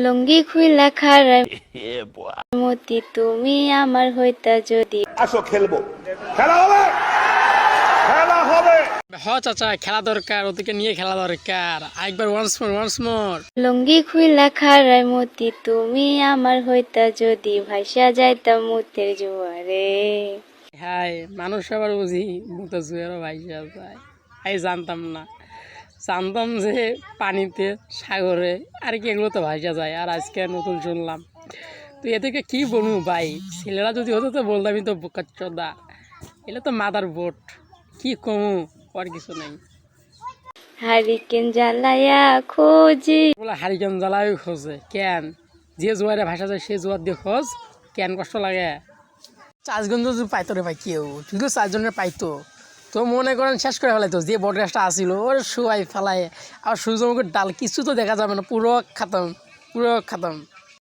লুঙ্গি খুইলা খাড়ায় মতি তুমি আমার হইতা যদি। আসো খেলবো, খেলা হবে, খেলা হবে। চাচা খেলা দরকার, ওদেরকে নিয়ে খেলা দরকার। একবার ওয়ান্স মোর। লুঙ্গি খুইলা খাড়ায় মতি তুমি আমার হইতা যদি, ভাইসা যাইতাম মুতের জোয়ারে। হ্যাঁ, মানুষ আবার বুঝি মুতো জুয়েরও ভাইসা যায়। জানতাম না, জানতাম যে পানিতে, সাগরে আর কি এগুলো তো ভাইসা যায়, আর আজকে নতুন শুনলাম। তো এদেরকে কি বলবো ভাই, ছেলেরা যদি হতো তো বলতামই তো বোকাচ্চোদা, এগুলো তো মাদার বোট, কি কমু, আর কিছু নেই। হারিকেন জ্বালায়া খোঁজি, বলে হারিকেন জ্বালাই খোঁজে কেন? যে জোয়ারে ভাসা যায় সে জোয়ার দিয়ে খোঁজ কেন, কষ্ট লাগে? চাষগঞ্জ যদি পাইতো রে ভাই, কেউ কিন্তু 4 জনের পাইতো তো মনে করেন শেষ করে ফেলাইতো। যে বট গাছটা আসছিল ওর শুয়াই ফেলায়, আর সূর্যমুখীর ডাল কিছু তো দেখা যাবে না, পুরো খাতম, পুরো খাতম।